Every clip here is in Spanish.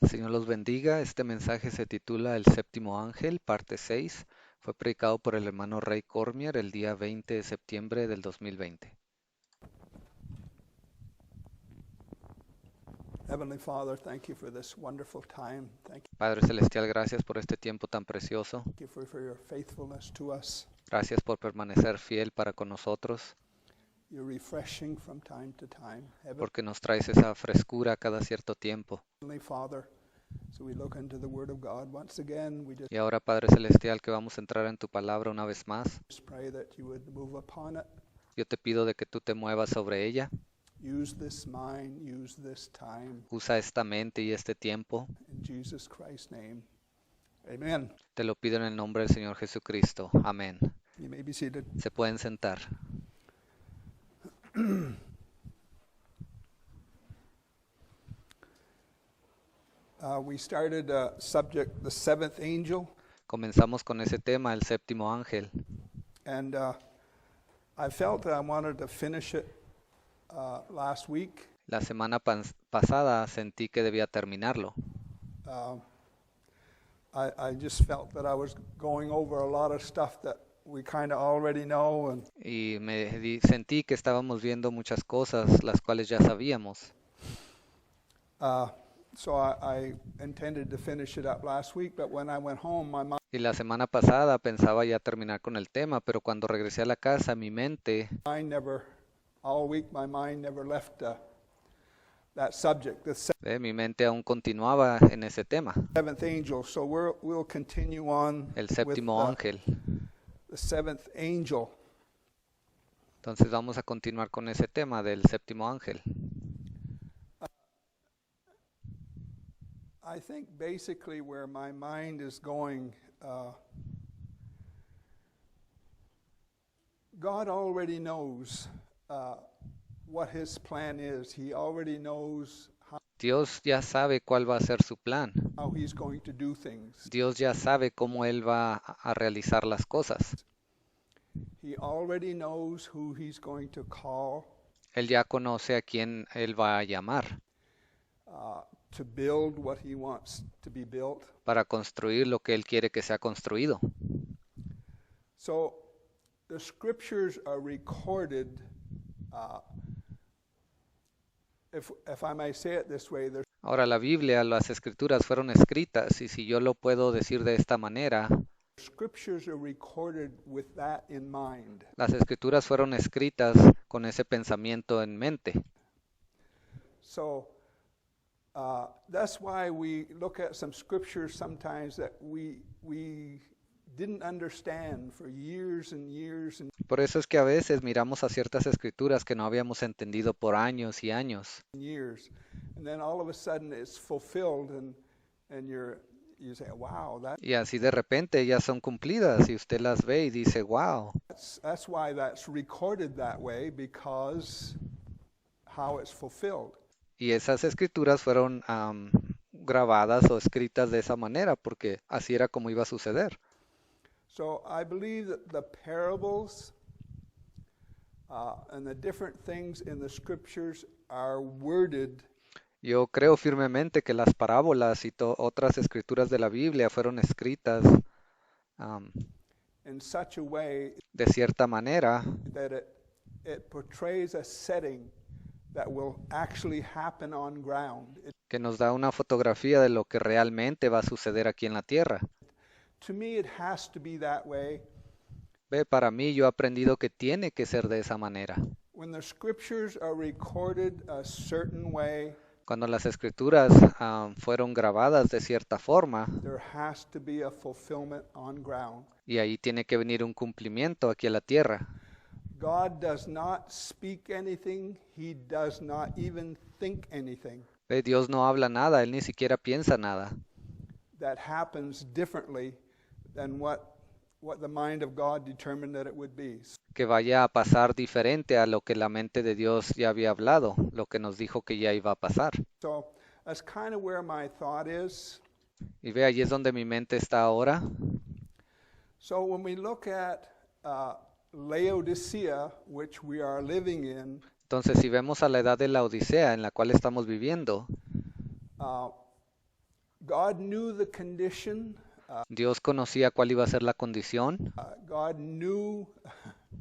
Señor los bendiga. Este mensaje se titula El séptimo ángel, parte 6. Fue predicado por el hermano Ray Cormier el día 20 de septiembre del 2020. Heavenly Father, thank you for this wonderful time. Thank Padre Celestial, gracias por este tiempo tan precioso. you for your faithfulness to us. Gracias por permanecer fiel para con nosotros, You're refreshing from time to time. porque nos traes esa frescura cada cierto tiempo. Heavenly Father, so we look into the Word of God once again. We Y ahora, Padre Celestial, que vamos a entrar en tu palabra una vez más, just pray that you would move upon it. yo te pido de que tú te muevas sobre ella. Use this mind, use this time. Usa esta mente y este tiempo. In Jesus Christ's name. Amen. Te lo pido en el nombre del Señor Jesucristo. Amén. You may be seated. Se pueden sentar. We started a subject, the seventh angel, Comenzamos con ese tema, el séptimo ángel. and I felt that I wanted to finish it last week. La semana pasada sentí que debía terminarlo. Uh, I just felt that I was going over a lot of stuff that we kind of already know, and Y sentí que estábamos viendo muchas cosas, las cuales ya sabíamos. so I intended to finish it up last week, but when I went home, my Y la semana pasada pensaba ya terminar con el tema, pero cuando regresé a la casa, mi mente, mind never, all week my mind never left that subject, the mi mente aún continuaba en ese tema, seventh angel. So we'll continue on el with séptimo ángel. the seventh angel. Entonces vamos a continuar con ese tema del séptimo ángel. I think basically where my mind is going, God already knows what His plan is. He already knows Dios ya sabe cuál va a ser su plan. how He's going to do things. Dios ya sabe cómo Él va a realizar las cosas. He already knows who He's going to call Él ya conoce a quién Él va a llamar to build what He wants to be built. para construir lo que Él quiere que sea construido. So the scriptures are recorded. If I may say it this way, there's Ahora la Biblia, las escrituras fueron escritas y si yo lo puedo decir de esta manera, scriptures are recorded with that in mind. las escrituras fueron escritas con ese pensamiento en mente. So that's why we look at some scriptures sometimes that we didn't understand for years and years and Por eso es que a veces miramos a ciertas escrituras que no habíamos entendido por años y años. years, and then all of a sudden it's fulfilled, and you say, wow, Y así de repente ya son cumplidas y usted las ve y dice, wow. that's why that's recorded that way, because how it's fulfilled. Y esas escrituras fueron grabadas o escritas de esa manera porque así era como iba a suceder. So I believe that the parables and the different things in the scriptures are worded Yo creo firmemente que las parábolas y otras escrituras de la Biblia fueron escritas in such a way de cierta manera that it portrays a setting that will actually happen on ground. que nos da una fotografía de lo que realmente va a suceder aquí en la tierra. To me, it has to be that way. Ve, para mí yo he aprendido que tiene que ser de esa manera. When the scriptures are recorded a certain way, Cuando las escrituras fueron grabadas de cierta forma, there has to be a fulfillment on ground. y ahí tiene que venir un cumplimiento aquí a la tierra. God does not speak anything, He does not even think anything Ve, Dios no habla nada, Él ni siquiera piensa nada, that happens differently than what the mind of God determined that it would be. que vaya a pasar diferente a lo que la mente de Dios ya había hablado, lo que nos dijo que ya iba a pasar. So that's kind of where my thought is. Y ve, ahí es donde mi mente está ahora. So when we look at Laodicea, which we are living in, Entonces, si vemos a la edad de la Odisea en la cual estamos viviendo, uh, God knew the condition. Dios conocía cuál iba a ser la condición. God knew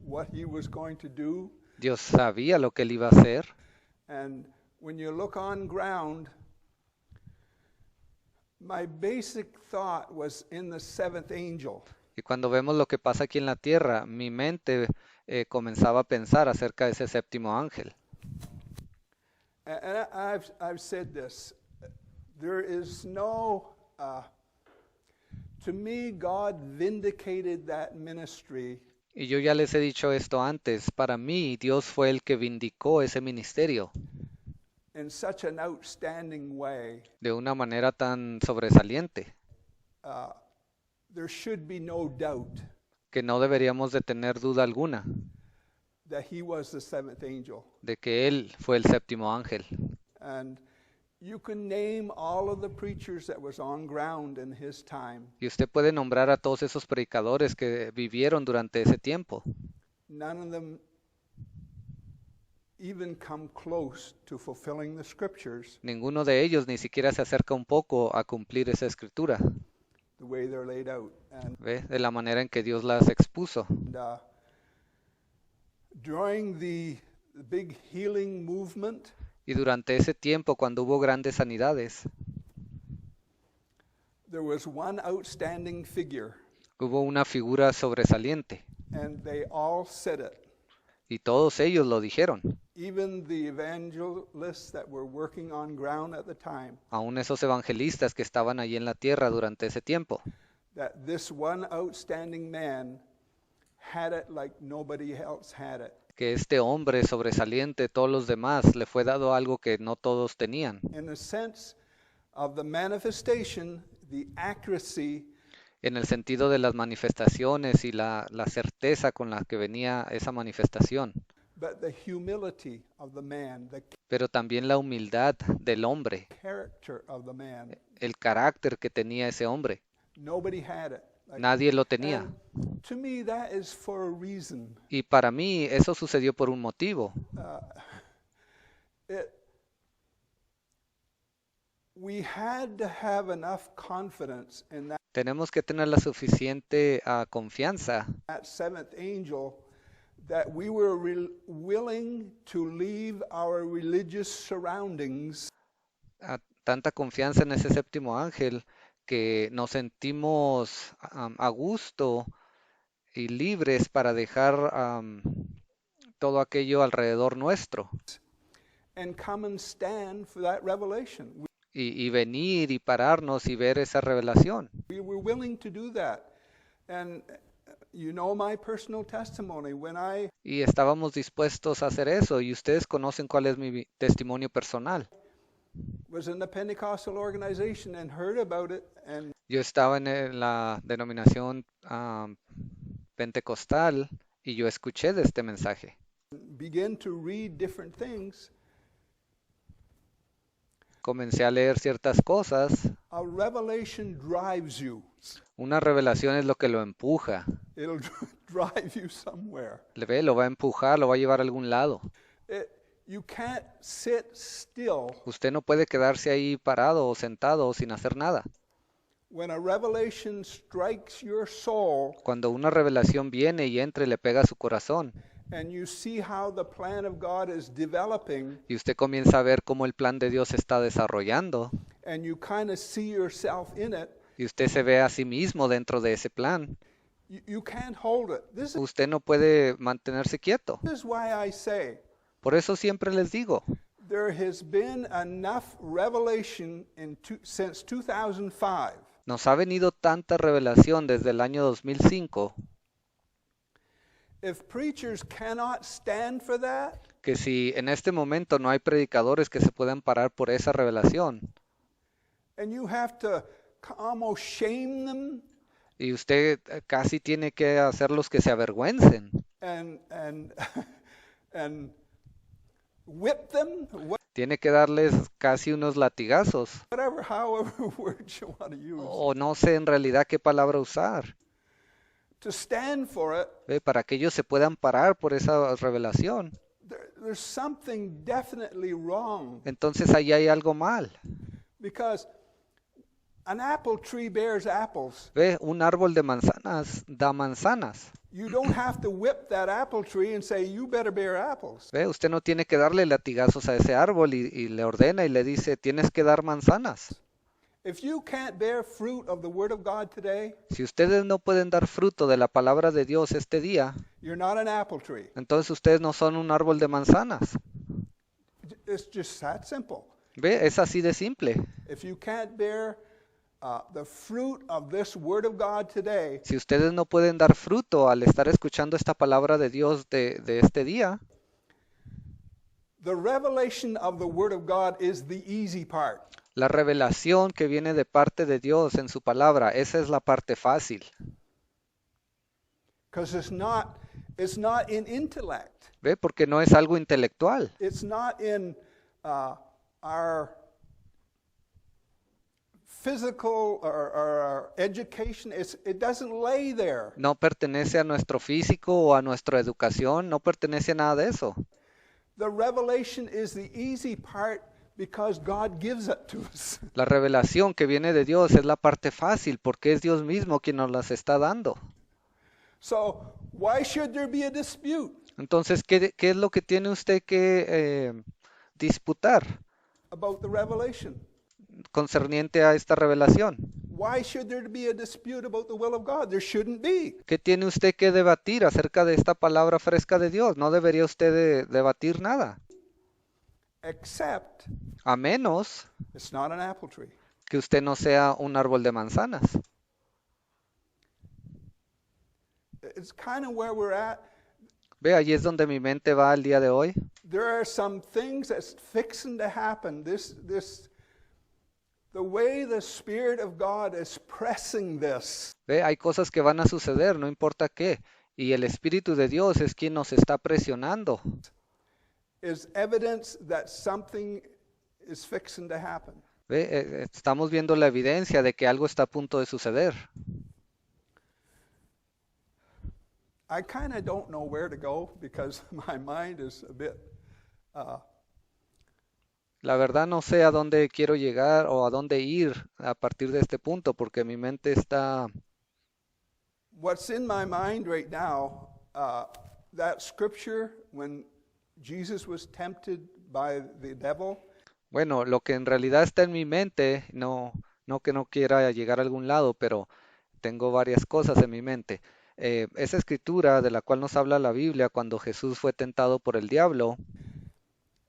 what he was going to do. Dios sabía lo que él iba a hacer. And when you look on ground, my basic thought was in the seventh angel. Y cuando vemos lo que pasa aquí en la tierra, mi mente comenzaba a pensar acerca de ese séptimo ángel. And I've said this. There is no, to me, God vindicated that ministry Y yo ya les he dicho esto antes, para mí Dios fue el que vindicó ese ministerio in such an outstanding way. de una manera tan sobresaliente There should be no doubt que no deberíamos de tener duda alguna that he was the seventh angel. de que Él fue el séptimo ángel. And you can name all of the preachers that was on ground in his time. Y usted puede nombrar a todos esos predicadores que vivieron durante ese tiempo. None of them even come close to fulfilling the scriptures Ninguno de ellos ni siquiera se acerca un poco a cumplir esa escritura, the way they're laid out. And ¿ve? De la manera en que Dios las expuso. During the big healing movement, Y durante ese tiempo, cuando hubo grandes sanidades, there was one outstanding figure, hubo una figura sobresaliente. and they all said it. Y todos ellos lo dijeron. Even the evangelists that were working on ground at the time, Aún esos evangelistas que estaban allí en la tierra durante ese tiempo, that this one outstanding man had it like nobody else had it. que este hombre sobresaliente, todos los demás, le fue dado algo que no todos tenían. In the sense of the manifestation, the accuracy, En el sentido de las manifestaciones y la certeza con la que venía esa manifestación, but the humility of the man, the pero también la humildad del hombre, character of the man. el carácter que tenía ese hombre. Nobody had it. Like, Nadie lo tenía. and to me, that is for a reason. Y para mí eso sucedió por un motivo. We had to have enough confidence in Tenemos que tener la suficiente confianza that seventh angel that we were willing to leave our religious surroundings tanta confianza en ese séptimo ángel que nos sentimos a gusto y libres para dejar todo aquello alrededor nuestro and come and stand for that revelation. y venir y pararnos y ver esa revelación. We were willing to do that. And you know my personal testimony. When I Y estábamos dispuestos a hacer eso y ustedes conocen cuál es mi testimonio personal. was in the Pentecostal organization and heard about it, and Yo estaba en la denominación pentecostal y yo escuché de este mensaje. began to read different things, Comencé a leer ciertas cosas. a revelation drives you. Una revelación es lo que lo empuja. It'll drive you somewhere. Lo va a empujar, lo va a llevar a algún lado. You can't sit still Usted no puede quedarse ahí parado o sentado o sin hacer nada. when a revelation strikes your soul Cuando una revelación viene y entra y le pega a su corazón and you see how the plan of God is developing y usted comienza a ver cómo el plan de Dios se está desarrollando and you kind of see yourself in it, y usted se ve a sí mismo dentro de ese plan, you can't hold it. This usted no puede mantenerse quieto. is why I say Por eso siempre les digo, there has been enough revelation since 2005 nos ha venido tanta revelación desde el año 2005 if preachers cannot stand for that, que si en este momento no hay predicadores que se puedan parar por esa revelación and you have to almost shame them y usted casi tiene que hacerlos que se avergüencen and and whip them, tiene que darles casi unos latigazos whatever, however words you want to use, o no sé en realidad qué palabra usar, to stand for it, para que ellos se puedan parar por esa revelación. there's something definitely wrong, Entonces ahí hay algo mal, because An apple tree bears apples. Ve, un árbol de manzanas da manzanas. You don't have to whip that apple tree and say, you better bear apples. Ve, usted no tiene que darle latigazos a ese árbol y le ordena y le dice, tienes que dar manzanas. If you can't bear fruit of the Word of God today, Si ustedes no pueden dar fruto de la palabra de Dios este día, you're not an apple tree. entonces ustedes no son un árbol de manzanas. It's just that simple. Ve, es así de simple. If you can't bear the fruit of this Word of God today, Si ustedes no pueden dar fruto al estar escuchando esta palabra de Dios de este día, the revelation of the Word of God is the easy part. la revelación que viene de parte de Dios en su palabra, esa es la parte fácil. Because it's not in intellect. ¿Ve? Porque no es algo intelectual. It's not in our physical or our education. It doesn't lay there. No pertenece a nuestro físico o a nuestra educación, no pertenece a nada de eso. The revelation is the easy part because God gives it to us. La revelación que viene de Dios es la parte fácil porque es Dios mismo quien nos las está dando. So why should there be a dispute Entonces, ¿qué es lo que tiene usted que disputar about the revelation? concerniente a esta revelación? Why should there be a dispute about the will of God? There shouldn't be. ¿Qué tiene usted que debatir acerca de esta palabra fresca de Dios? No debería usted debatir nada, Except a menos it's not an apple tree. que usted no sea un árbol de manzanas. It's kind of where we're at. Ve, allí es donde mi mente va el día de hoy. There are some things that's fixing to happen. The way the Spirit of God is pressing this. Ve, hay cosas que van a suceder, no importa qué. Y el Espíritu de Dios es quien nos está presionando. Is evidence that something is fixing to happen. Ve, estamos viendo la evidencia de que algo está a punto de suceder. I kind of don't know where to go because my mind is a bit. La verdad no sé a dónde quiero llegar o a dónde ir a partir de este punto porque mi mente está... What's in my mind right now, that scripture when Jesus was tempted by the devil. Bueno, lo que en realidad está en mi mente, no que no quiera llegar a algún lado, pero tengo varias cosas en mi mente. Esa escritura de la cual nos habla la Biblia cuando Jesús fue tentado por el diablo,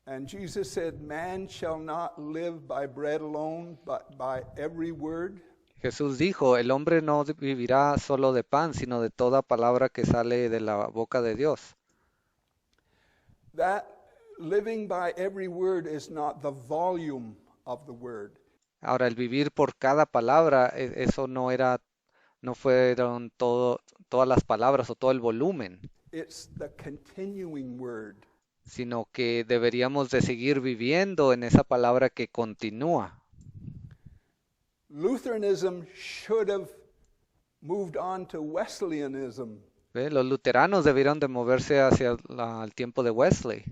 And Jesus said, man shall not live by bread alone, but by every word. Jesús dijo, el hombre no vivirá solo de pan, sino de toda palabra que sale de la boca de Dios. That living by every word is not the volume of the word. Ahora, el vivir por cada palabra, eso no fueron todas las palabras o todo el volumen, It's the continuing word. sino que deberíamos de seguir viviendo en esa palabra que continúa. Lutheranism should have moved on to Wesleyanism, ¿Ve? Los luteranos debieron de moverse hacia el tiempo de Wesley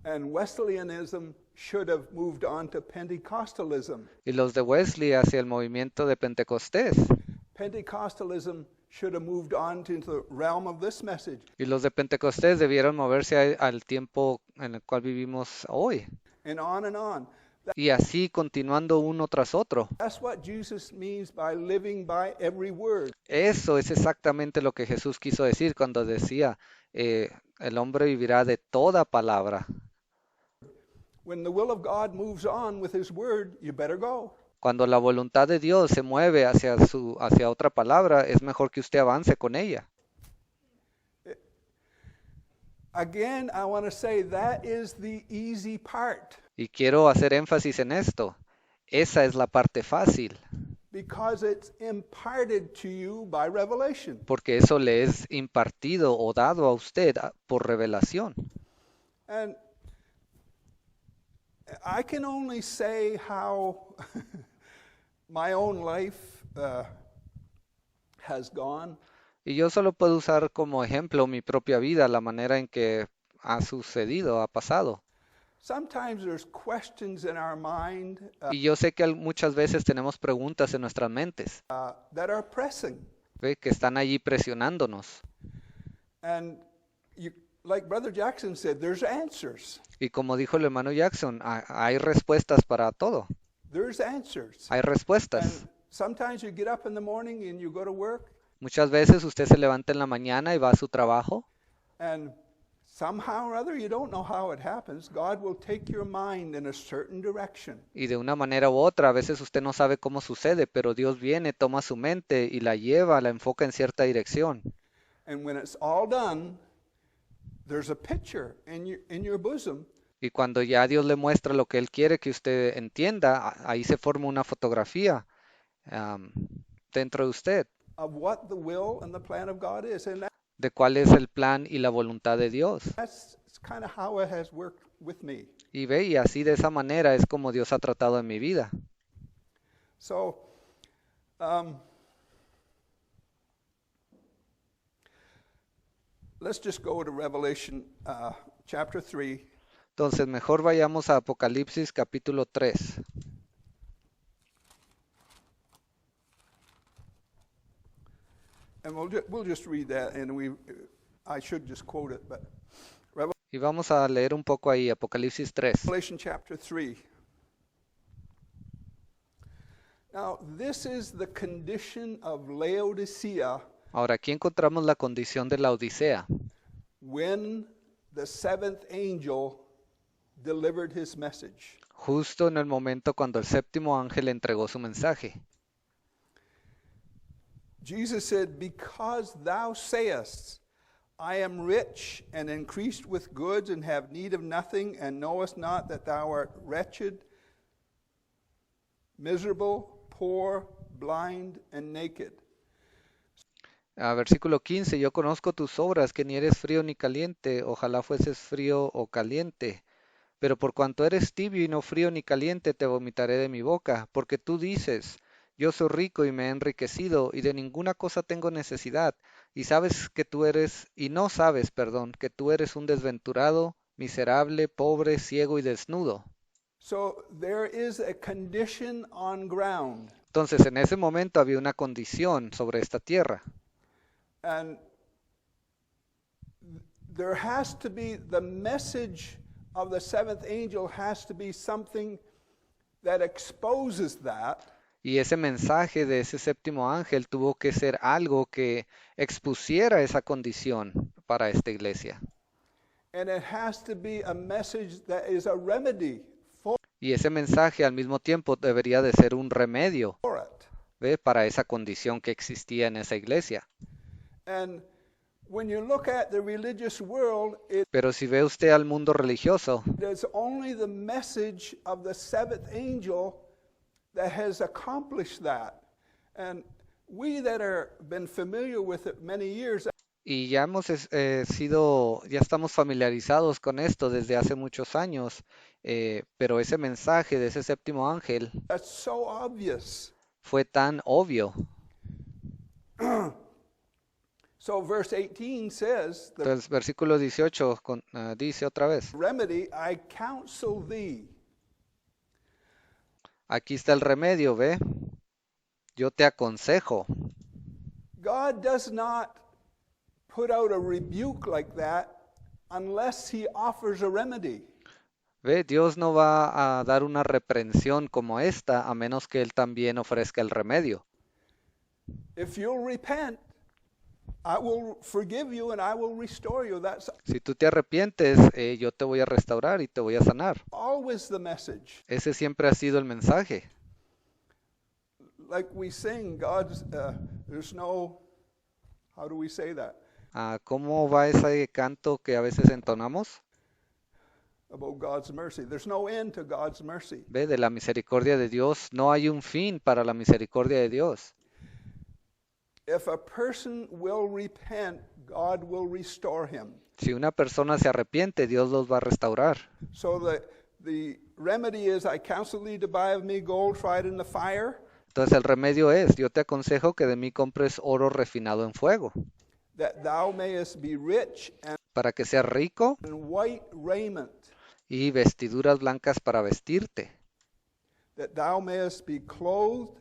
and Wesleyanism should have moved on to Pentecostalism. y los de Wesley hacia el movimiento de Pentecostés Pentecostalism should have moved on to the realm of this message. y los de Pentecostés debieron moverse al tiempo en el cual vivimos hoy. And on and on. Y así continuando uno tras otro. That's what Jesus means by living by every word. Eso es exactamente lo que Jesús quiso decir cuando decía, el hombre vivirá de toda palabra. When the will of God moves on with his word, you better go. Cuando la voluntad de Dios se mueve hacia otra palabra, es mejor que usted avance con ella. Again, I want to say that is the easy part Y quiero hacer énfasis en esto. Esa es la parte fácil, because it's imparted to you by revelation. porque eso le es impartido o dado a usted por revelación. And I can only say how my own life has gone. Y yo solo puedo usar como ejemplo mi propia vida, la manera en que ha sucedido, ha pasado. sometimes there's questions in our mind Y yo sé que muchas veces tenemos preguntas en nuestras mentes, that are pressing. ¿ve? Que están allí presionándonos. And you, like Brother Jackson said, there's answers. Y como dijo el hermano Jackson, hay respuestas para todo. There's answers. Hay respuestas. And sometimes you get up in the morning and you go to work, Muchas veces usted se levanta en la mañana y va a su trabajo and somehow or other, you don't know how it happens, God will take your mind in a certain direction. y de una manera u otra, a veces usted no sabe cómo sucede, pero Dios viene, toma su mente y la lleva, la enfoca en cierta dirección. And when it's all done, there's a picture in your bosom Y cuando ya Dios le muestra lo que Él quiere que usted entienda, ahí se forma una fotografía dentro de usted of what the will and the plan of God is. And de cuál es el plan y la voluntad de Dios. that's kind of how it has worked with me. Y ve, y así de esa manera es como Dios ha tratado en mi vida. So, let's just go to Revelation chapter 3. Entonces, mejor vayamos a Apocalipsis capítulo 3. And we'll just read that, and I should just quote it, but Y vamos a leer un poco ahí, Apocalipsis 3. Revelation chapter 3. Now, this is the condition of Laodicea Ahora, aquí encontramos la condición de la Odisea, when the seventh angel delivered his message. justo en el momento cuando el séptimo ángel entregó su mensaje. Jesus said, because thou sayest, I am rich and increased with goods and have need of nothing, and knowest not that thou art wretched, miserable, poor, blind, and naked. Versículo 15, yo conozco tus obras, que ni eres frío ni caliente, ojalá fueses frío o caliente. Pero por cuanto eres tibio y no frío ni caliente, te vomitaré de mi boca, porque tú dices, yo soy rico y me he enriquecido, y de ninguna cosa tengo necesidad, y sabes que tú eres, y no sabes, perdón, que tú eres un desventurado, miserable, pobre, ciego y desnudo. So there is a condition on ground. Entonces, en ese momento había una condición sobre esta tierra. And there has to be the message of the seventh angel has to be something that exposes that. Y ese mensaje de ese séptimo ángel tuvo que ser algo que expusiera esa condición para esta iglesia. And it has to be a message that is a remedy Y ese mensaje al mismo tiempo debería de ser un remedio, for it. ¿ve? Para esa condición que existía en esa iglesia. And when you look at the religious world, it Pero si ve usted al mundo religioso, is only the message of the seventh angel that has accomplished that. And we that are been familiar with it many years, y ya ya estamos familiarizados con esto desde hace muchos años, pero ese mensaje de ese séptimo ángel that's so obvious. fue tan obvio. So verse 18 says, the Entonces, versículo 18 dice otra vez, remedy, I counsel thee. aquí está el remedio, ¿ve? Yo te aconsejo. God does not put out a rebuke like that unless he offers a remedy. ¿Ve? Dios no va a dar una reprensión como esta a menos que Él también ofrezca el remedio. If you'll repent, I will forgive you and I will restore you. That's Si tú te arrepientes, yo te voy a restaurar y te voy a sanar. always the message. Ese siempre ha sido el mensaje. Like we sing, God's, there's no, how do we say that? ¿Cómo va ese canto que a veces entonamos? About God's mercy. There's no end to God's mercy. ¿Ve? De la misericordia de Dios, no hay un fin para la misericordia de Dios. If a person will repent, God will restore him. Si una persona se arrepiente, Dios los va a restaurar. So the remedy is, I counsel thee to buy of me gold tried in the fire, Entonces el remedio es, yo te aconsejo que de mí compres oro refinado en fuego, that thou mayest be rich, and para que seas rico white raiment, y vestiduras blancas para vestirte, that thou mayest be clothed,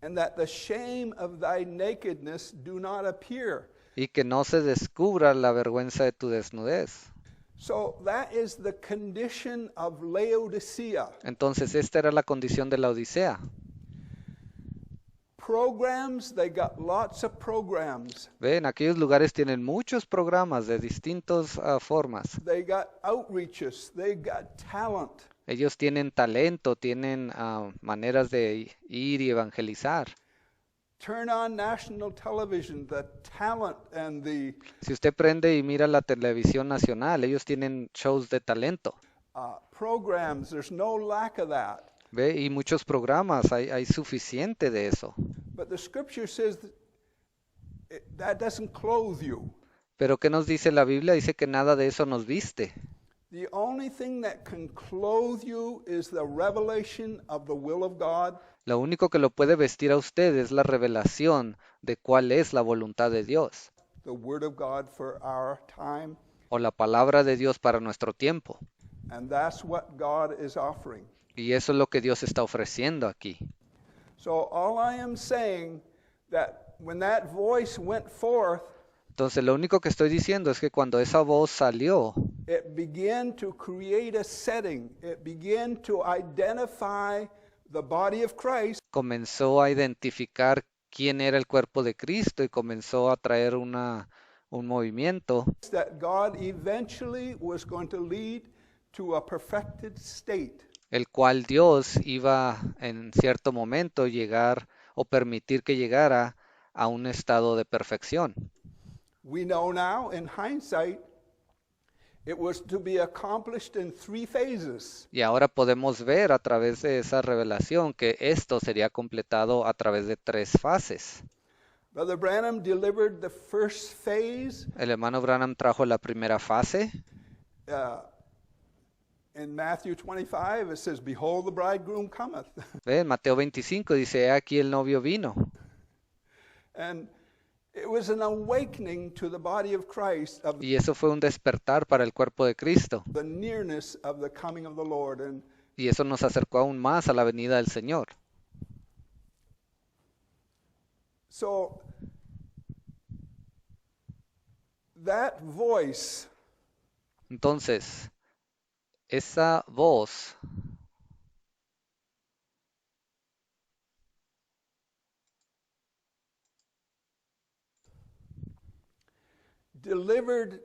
and that the shame of thy nakedness do not appear. y que no se descubra la vergüenza de tu desnudez. So that is the condition of Laodicea. Entonces esta era la condición de la Odisea. Programs, they got lots of programs. Ve, en aquellos lugares tienen muchos programas de distintas formas. They got outreaches, they got talent. Ellos tienen talento, tienen maneras de ir y evangelizar. Turn on national television, the talent and the Si usted prende y mira la televisión nacional, ellos tienen shows de talento. programs, there's no lack of that. Ve, y muchos programas, hay suficiente de eso. But the scripture says that doesn't clothe you. Pero ¿qué nos dice la Biblia? Dice que nada de eso nos viste. The only thing that can clothe you is the revelation of the will of God. Lo único que lo puede vestir a usted es la revelación de cuál es la voluntad de Dios The word of God for our time, o la palabra de Dios para nuestro tiempo. and that's what God is offering. Y eso es lo que Dios está ofreciendo aquí. So all I am saying that when that voice went forth, Entonces lo único que estoy diciendo es que cuando esa voz salió, it began to create a setting. It began to identify the body of Christ comenzó a identificar quién era el cuerpo de Cristo y comenzó a traer un movimiento that God eventually was going to lead to a perfected state. el cual Dios iba en cierto momento llegar o permitir que llegara a un estado de perfección. We know now, in hindsight, it was to be accomplished in 3 phases. Y ahora podemos ver a través de esa revelación que esto sería completado a través de 3 fases. Brother Branham delivered the first phase El hermano Branham trajo la primera fase. In Matthew 25. It says, "Behold, the bridegroom cometh." Ve, en Mateo 25 dice, "He aquí el novio vino." And it was an awakening to the body of Christ of Y eso fue un despertar para el cuerpo de Cristo. the nearness of the coming of the Lord. And Y eso nos acercó aún más a la venida del Señor. so that voice Entonces, esa voz delivered,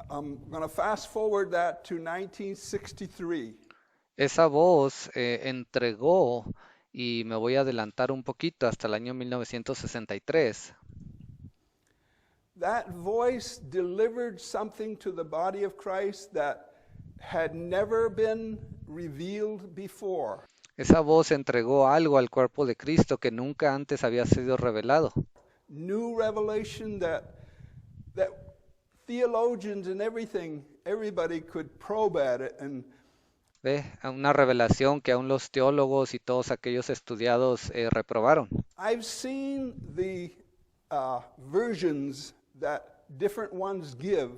I'm going to fast forward that to 1963. esa voz entregó, y me voy a adelantar un poquito hasta el año 1963. That voice delivered something to the body of Christ that had never been revealed before. Esa voz entregó algo al cuerpo de Cristo que nunca antes había sido revelado. New revelation that theologians and everybody could probe at it. And Ve, una revelación que aún los teólogos y todos aquellos estudiados reprobaron. I've seen the versions that different ones give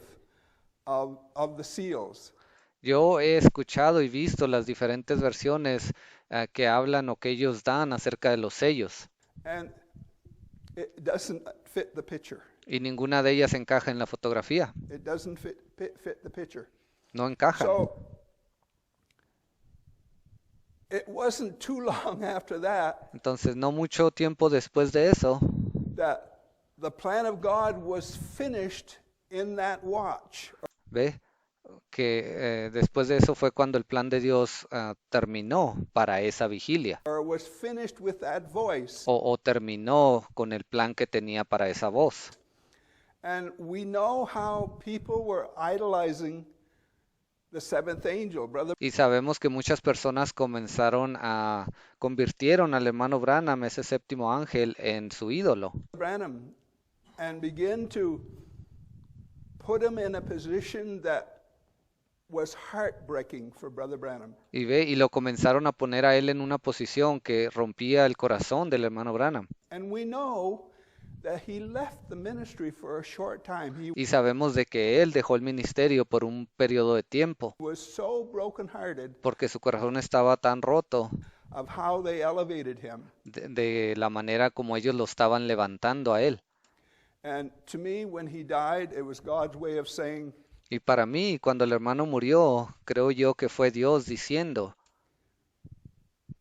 of the seals. Yo he escuchado y visto las diferentes versiones que hablan o que ellos dan acerca de los sellos, And it doesn't fit the picture. y ninguna de ellas encaja en la fotografía. It doesn't fit the picture. No encajan. So it wasn't too long after that Entonces, no mucho tiempo después de eso, that the plan of God was finished in that watch. ve que después de eso fue cuando el plan de Dios terminó para esa vigilia, Or was finished with that voice. o terminó con el plan que tenía para esa voz. And we know how people were idolizing the seventh angel, Brother Y sabemos que muchas personas convirtieron al hermano Branham, ese séptimo ángel, en su ídolo. Branham, and began to put him in a position that was heartbreaking for Brother Branham. Y lo comenzaron a poner a él en una posición que rompía el corazón del hermano Branham. And we know that he left the ministry for a short time. He Y sabemos de que él dejó el ministerio por un periodo de tiempo, was so brokenhearted porque su corazón estaba tan roto of how they elevated him. de la manera como ellos lo estaban levantando a él. And to me, when he died, it was God's way of saying, Y para mí, cuando el hermano murió, creo yo que fue Dios diciendo,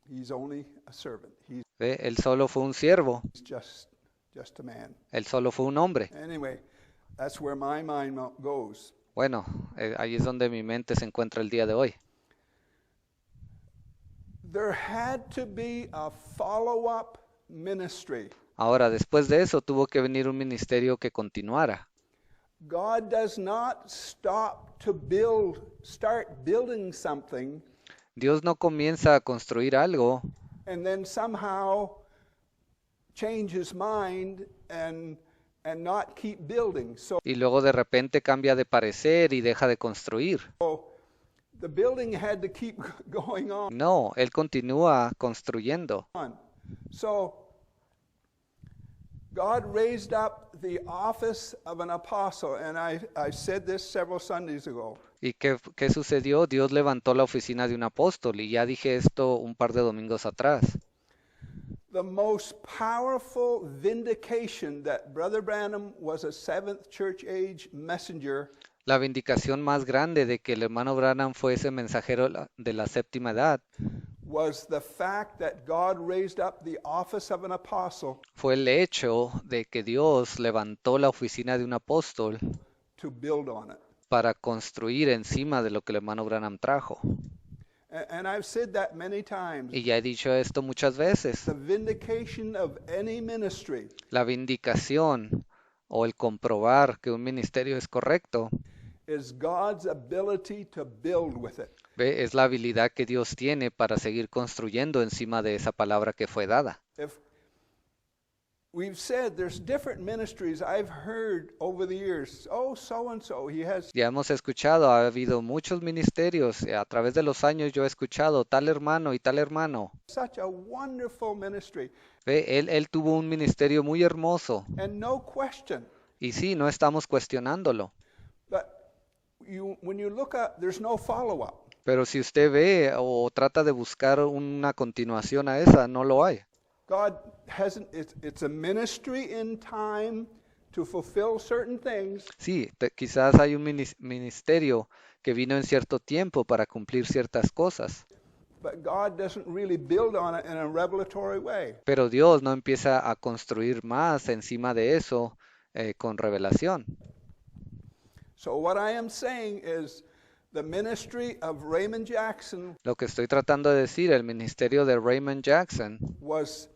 he's only a servant. He's "Ve, él solo fue un siervo, just a man. él solo fue un hombre." Anyway, that's where my mind goes. Bueno, ahí es donde mi mente se encuentra el día de hoy. There had to be a follow-up ministry. Ahora, después de eso, tuvo que venir un ministerio que continuara. God does not start building something, Dios no comienza a construir algo and then somehow change his mind and not keep building. So y luego de repente cambia de parecer y deja de construir. the building had to keep going on. No, él continúa construyendo. So God raised up the office of an apostle, and I said this several Sundays ago. ¿Y qué sucedió? Dios levantó la oficina de un apóstol, y ya dije esto un par de domingos atrás. The most powerful vindication that Brother Branham was a seventh church age messenger La vindicación más grande de que el hermano Branham fue ese mensajero de la séptima edad was the fact that God raised up the office of an apostle fue el hecho de que Dios levantó la oficina de un apóstol to build on it. para construir encima de lo que el hermano Branham trajo. And I've said that many times. Y ya he dicho esto muchas veces. The vindication of any ministry La vindicación o el comprobar que un ministerio es correcto is God's ability to build with it. ¿ve? Es la habilidad que Dios tiene para seguir construyendo encima de esa palabra que fue dada. If we've said there's different ministries I've heard over the years. Oh, so and so, he has Ya hemos escuchado, ha habido muchos ministerios. A través de los años yo he escuchado tal hermano y tal hermano. such a wonderful ministry. ¿Ve? Él tuvo un ministerio muy hermoso. And no question. Y sí, no estamos cuestionándolo. But when you look at, there's no follow-up. Pero si usted ve o trata de buscar una continuación a esa, no lo hay. God hasn't, it's a ministry in time to fulfill certain things, Sí, quizás hay un ministerio que vino en cierto tiempo para cumplir ciertas cosas, but God doesn't really build on it in a revelatory way. pero Dios no empieza a construir más encima de eso con revelación. So what I am saying is the ministry of Raymond Jackson Lo que estoy tratando de decir, el ministerio de Raymond Jackson was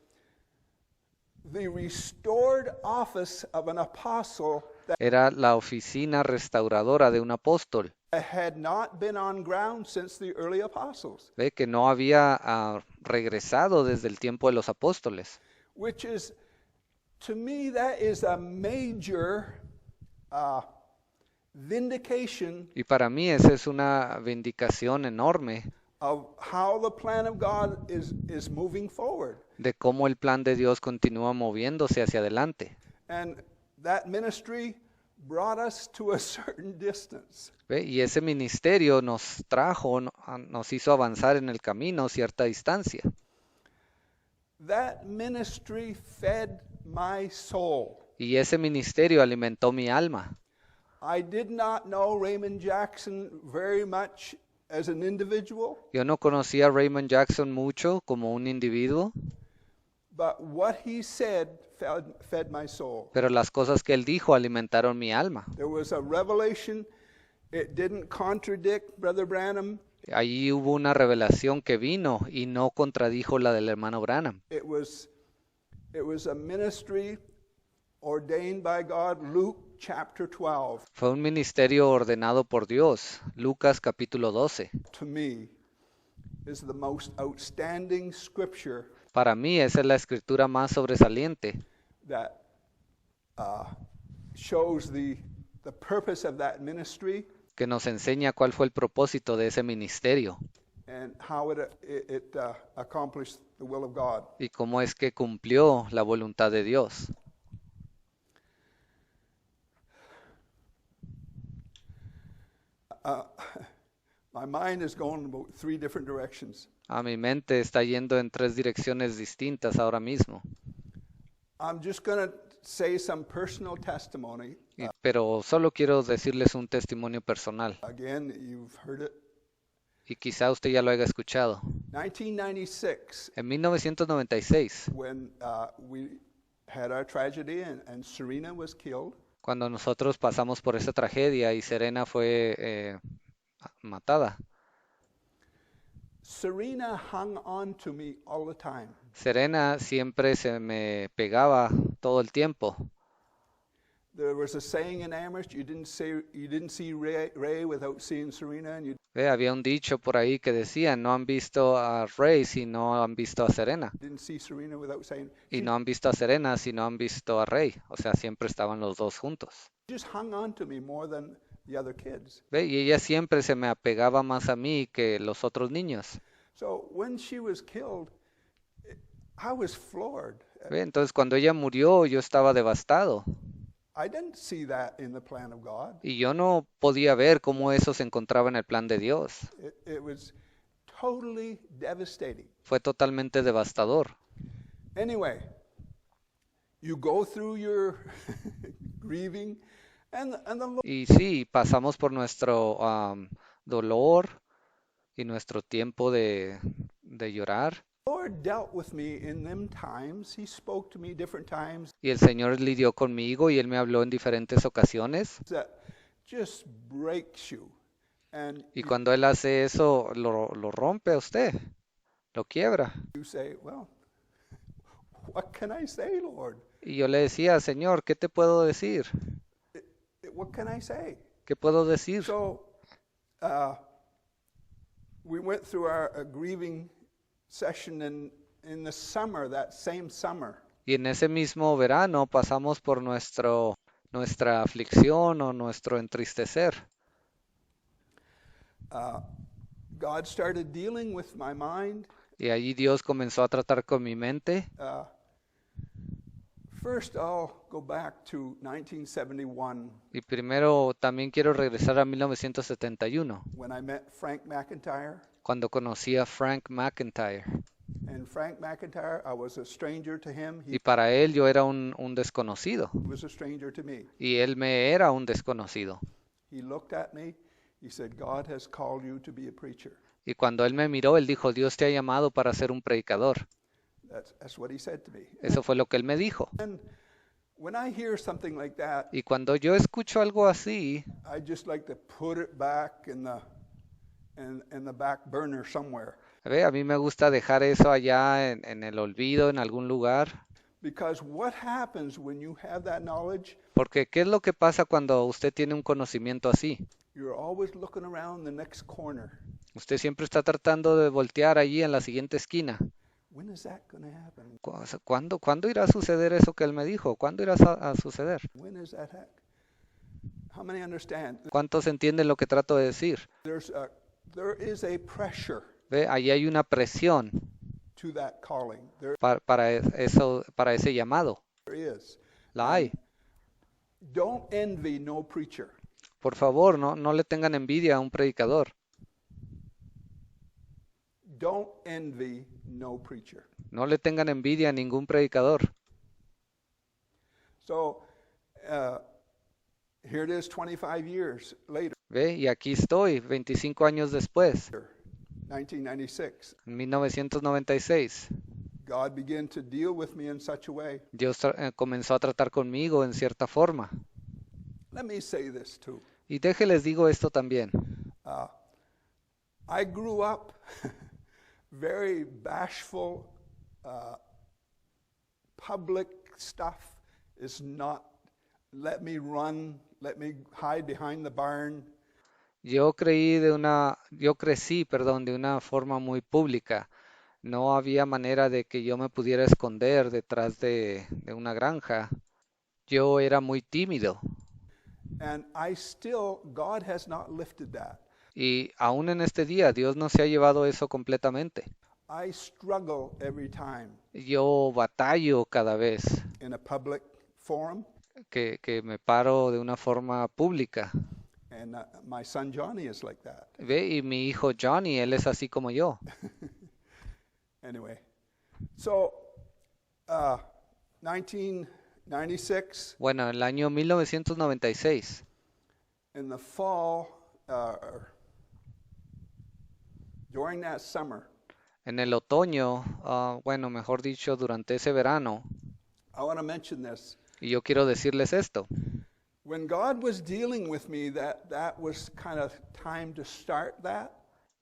the restored office of an apostle that era la oficina restauradora de un apóstol, had not been on ground since the early apostles, ¿ve? Que no había regresado desde el tiempo de los apóstoles. which is, to me, that is a major vindication Y para mí esa es una vindicación enorme of how the plan of God is moving forward. de cómo el plan de Dios continúa moviéndose hacia adelante. And that ministry brought us to a certain distance. ¿Ve? Y ese ministerio nos trajo, nos hizo avanzar en el camino cierta distancia. That ministry fed my soul. Y ese ministerio alimentó mi alma. I did not know Raymond Jackson very much as an individual, Yo no conocía a Raymond Jackson mucho como un individuo, but what he said fed my soul. pero las cosas que él dijo alimentaron mi alma. There was a revelation. It didn't contradict Brother Branham. Allí hubo una revelación que vino y no contradijo la del hermano Branham. It was a ministry ordained by God. Luke chapter 12, Fue un ministerio ordenado por Dios. Lucas capítulo 12. to me, is the most outstanding scripture Para mí esa es la escritura más sobresaliente that shows the purpose of that ministry que nos enseña cuál fue el propósito de ese ministerio and how it accomplished the will of God. y cómo es que cumplió la voluntad de Dios. uh, my mind is going about 3 different directions. Mi mente está yendo en 3 direcciones distintas ahora mismo. I'm just going to say some personal testimony. Pero solo quiero decirles un testimonio personal. Again, you've heard it. Y quizá usted ya lo haya escuchado. 1996, En 1996, when we had our tragedy and Serena was killed, cuando nosotros pasamos por esa tragedia y Serena fue matada, Serena hung on to me all the time. Serena siempre se me pegaba todo el tiempo. There was a saying in Amherst, you didn't see Ray without seeing Serena, and you Había un dicho por ahí que decía, no han visto a Ray si no han visto a Serena. didn't see Serena without saying. Y no han visto a Serena si no han visto a Ray. O sea, siempre estaban los dos juntos. She just hung on to me more than the other kids. Y ella siempre se me apegaba más a mí que los otros niños. So when she was killed, I was floored. Entonces, cuando ella murió, yo estaba devastado. I didn't see that in the plan of God. Y yo no podía ver cómo eso se encontraba en el plan de Dios. It was totally devastating. Fue totalmente devastador. Anyway, you go through your grieving, and the Lord Y sí, pasamos por nuestro dolor y nuestro tiempo de llorar. dealt with me in them times. He spoke to me different times Y el Señor lidió conmigo y Él me habló en diferentes ocasiones. that just breaks you. And Y cuando Él hace eso, lo rompe a usted, lo quiebra. you say, well, what can I say, Lord? Y yo le decía, Señor, ¿qué te puedo decir? What can I say? ¿Qué puedo decir? So we went through our grieving session in the summer, that same summer. Y en ese mismo verano pasamos por nuestra aflicción o nuestro entristecer. God started dealing with my mind. Y allí Dios comenzó a tratar con mi mente. First, I'll go back to 1971 Y primero también quiero regresar a 1971, when I met Frank McIntyre. cuando conocí a Frank McIntyre. And Frank McIntyre, I was a stranger to him. He Y para él yo era un desconocido. was a stranger to me. Y él me era un desconocido. He looked at me. He said, God has called you to be a preacher. Y cuando él me miró, él dijo, Dios te ha llamado para ser un predicador. That's what he said to me. Eso fue lo que él me dijo. And when I hear something like that, Y cuando yo escucho algo así, I just like to put it back in the back burner somewhere. a mí me gusta dejar eso allá en el olvido, en algún lugar. Because what happens when you have that knowledge? Porque ¿qué es lo que pasa cuando usted tiene un conocimiento así? You're always looking around the next corner. Usted siempre está tratando de voltear allí en la siguiente esquina. When is that going to happen? ¿Cuándo irá a suceder eso que él me dijo? ¿Cuándo irá a suceder? When is that How many understand? ¿Cuántos entienden lo que trato de decir? There is a pressure Allí hay una presión to that calling. There para ese llamado. is. La hay. Don't envy no preacher. Por favor, no le tengan envidia a un predicador. Don't envy no preacher. No le tengan envidia a ningún predicador. So here it is 25 years later, Y aquí estoy, 25 años después, 1996. en 1996. God began to deal with me in such a way. Dios comenzó a tratar conmigo en cierta forma. Let me say this too. Y déjenles digo esto también. I grew up very bashful. Public stuff is not, let me run, let me hide behind the barn. Yo crecí de una forma muy pública. No había manera de que yo me pudiera esconder detrás de una granja. Yo era muy tímido. And God has not lifted that. Y aún en este día, Dios no se ha llevado eso completamente. I struggle every time Yo batallo cada vez in a public forum. que me paro de una forma pública. And my son Johnny is like that. Ve, y mi hijo Johnny, él es así como yo. Anyway, so 1996, Bueno, el año 1996, in the fall, during that summer, en el otoño, bueno, mejor dicho, durante ese verano, I want to mention this. y yo quiero decirles esto. When God was dealing with me, that was kind of time to start that.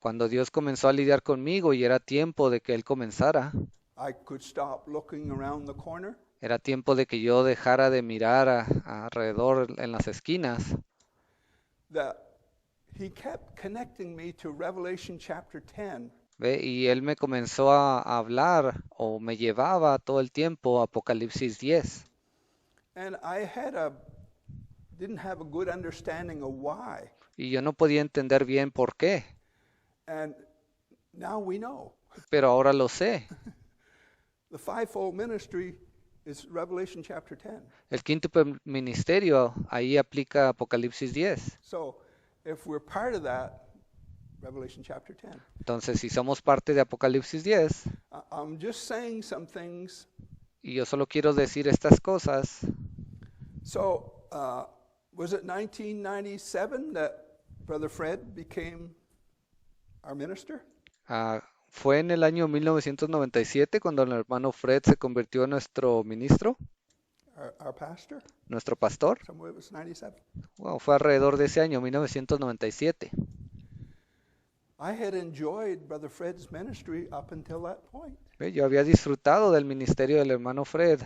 Cuando Dios comenzó a lidiar conmigo y era tiempo de que Él comenzara, I could stop looking around the corner. era tiempo de que yo dejara de mirar alrededor en las esquinas. That He kept connecting me to Revelation chapter 10. ¿Ve? Y Él me comenzó a hablar o me llevaba todo el tiempo a Apocalipsis 10. And I didn't have a good understanding of why. Y yo no podía entender bien por qué, And now we know. pero ahora lo sé. The fivefold ministry is Revelation chapter 10. El quinto ministerio ahí aplica Apocalipsis 10. So if we're part of that, Revelation chapter 10. Entonces, si somos parte de Apocalipsis 10, I'm just saying some things. y yo solo quiero decir estas cosas, So was it 1997 that Brother Fred became our minister? fue en el año 1997 cuando el hermano Fred se convirtió en nuestro ministro, Our pastor? nuestro pastor. Somewhere it was 97. Bueno, fue alrededor de ese año, 1997. I had enjoyed Brother Fred's ministry up until that point. Ve, yo había disfrutado del ministerio del hermano Fred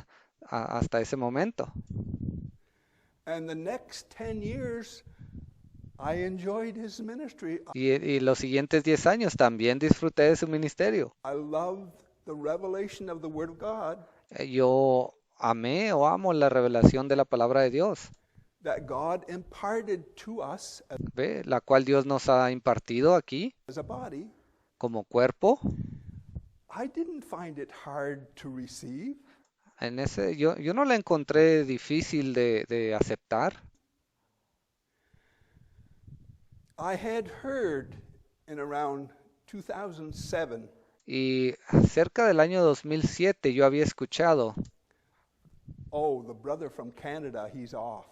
hasta ese momento. And the next 10 years, I enjoyed his ministry. Y los siguientes 10 años también disfruté de su ministerio. I loved the revelation of the Word of God Yo amé o amo la revelación de la palabra de Dios, that God imparted to us ¿ve? La cual Dios nos ha impartido aquí as a body. como cuerpo. I didn't find it hard to receive. Yo no la encontré difícil de aceptar. I had heard in around 2007 Y cerca del año 2007 yo había escuchado oh, the brother from Canada, he's off.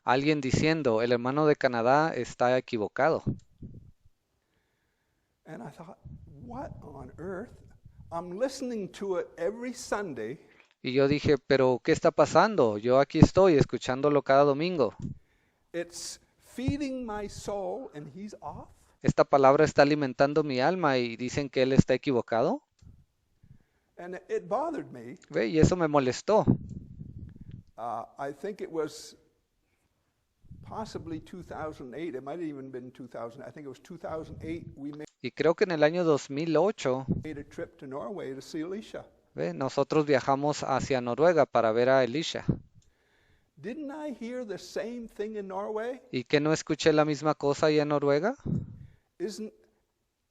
a alguien diciendo, el hermano de Canadá está equivocado. And I thought, what on earth? I'm listening to it every Sunday. Y yo dije, pero ¿qué está pasando? Yo aquí estoy escuchándolo cada domingo. It's feeding my soul and he's off. Esta palabra está alimentando mi alma y dicen que él está equivocado. And it bothered me. ¿Ve? Y eso me molestó. I think it was possibly 2008. It might have even been 2000. I think it was 2008. We Y creo que en el año 2008, made a trip to Norway to see Elisha. ¿ve? Nosotros viajamos hacia Noruega para ver a Elisha. Didn't I hear the same thing in Norway? ¿Y que no escuché la misma cosa allá en Noruega? Isn't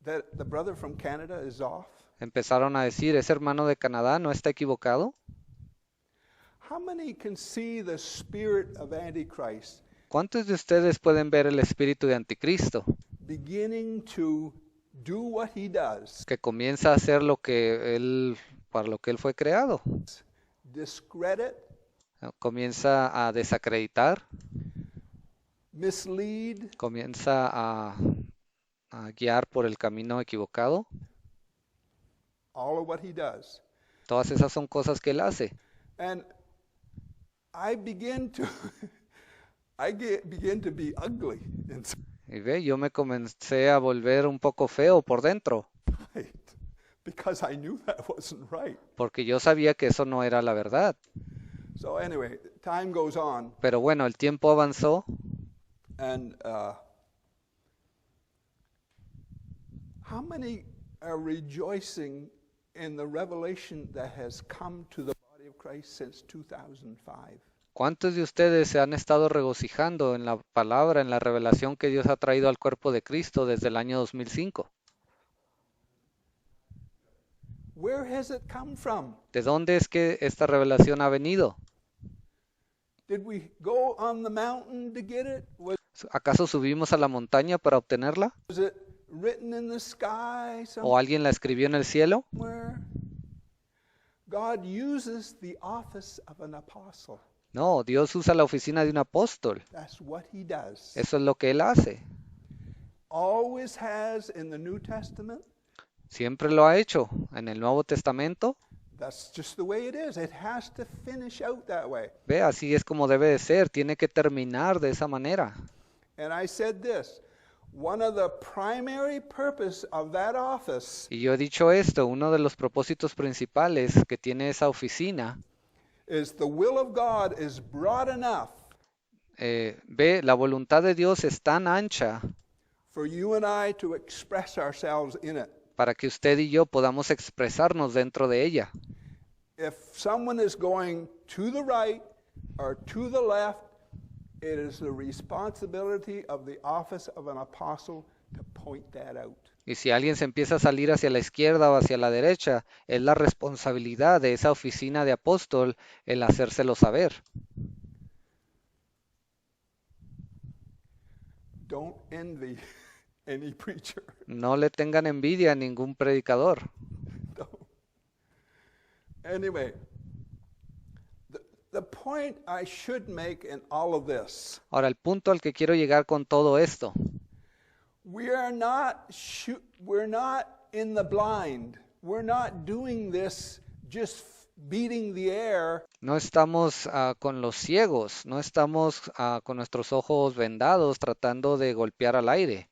that the brother from Canada is off? Empezaron a decir, ese hermano de Canadá no está equivocado. How many can see the spirit of Antichrist ¿Cuántos de ustedes pueden ver el espíritu de Anticristo beginning to do what he does? que comienza a hacer para lo que él fue creado? Discredit, Comienza a desacreditar, mislead, comienza a guiar por el camino equivocado. all of what he does. Todas esas son cosas que él hace. And I begin to begin to be ugly inside, Y ve, yo me comencé a volver un poco feo por dentro, because I knew that wasn't right. porque yo sabía que eso no era la verdad. So anyway, time goes on, Pero bueno, el tiempo avanzó and how many are rejoicing in the revelation that has come to the body of Christ since 2005? ¿Cuántos de ustedes se han estado regocijando en la palabra, en la revelación que Dios ha traído al cuerpo de Cristo desde el año 2005? Where has it come from? ¿De dónde es que esta revelación ha venido? Did we go on the mountain to get it? ¿Acaso subimos a la montaña para obtenerla? Was it written in the sky ¿O alguien la escribió en el cielo? somewhere? God uses the office of an apostle. No, Dios usa la oficina de un apóstol. That's what he does. Eso es lo que él hace. Always has in the New Testament. Siempre lo ha hecho. En el Nuevo Testamento, That's just the way it is. It has to finish out that way. ve, así es como debe de ser. Tiene que terminar de esa manera. And I said this, one of the primary purpose of that office Y yo he dicho esto, uno de los propósitos principales que tiene esa oficina, is the will of God is broad enough ve, la voluntad de Dios es tan ancha for you and I to express ourselves in it. para que usted y yo podamos expresarnos dentro de ella. If someone is going to the right or to the left, it is the responsibility of the office of an apostle to point that out. Y si alguien se empieza a salir hacia la izquierda o hacia la derecha, es la responsabilidad de esa oficina de apóstol el hacérselo saber. Don't envy any preacher. No le tengan envidia a ningún predicador. Don't. Anyway, the point I should make in all of this, Ahora, el punto al que quiero llegar con todo esto, we're not in the blind. We're not doing this just beating the air no estamos con los ciegos, no estamos con nuestros ojos vendados tratando de golpear al aire,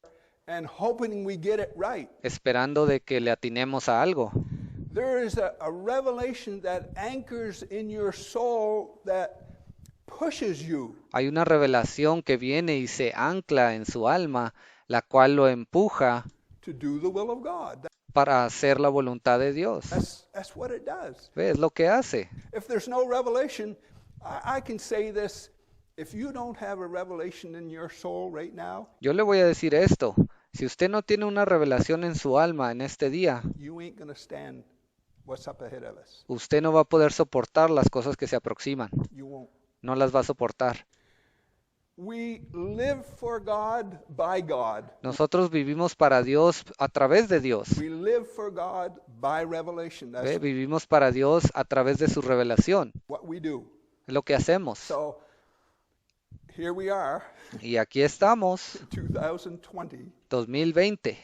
and hoping we get it right. esperando de que le atinemos a algo. There is a revelation that anchors in your soul that pushes you. Hay una revelación que viene y se ancla en su alma, la cual lo empuja To do the will of God. para hacer la voluntad de Dios. That's what it does. ¿Ves lo que hace? If there's no revelation, I can say this. If you don't have a revelation in your soul right now, Yo le voy a decir esto. Si usted no tiene una revelación en su alma en este día, you ain't going to stand what's up ahead of us. usted no va a poder soportar las cosas que se aproximan. You won't. No las va a soportar. We live for God by God. Nosotros vivimos para Dios a través de Dios. We live for God by revelation. That's ¿Ve? Vivimos para Dios a través de su revelación. what we do. Es lo que hacemos. So here we are, Y aquí estamos, 2020. 2020.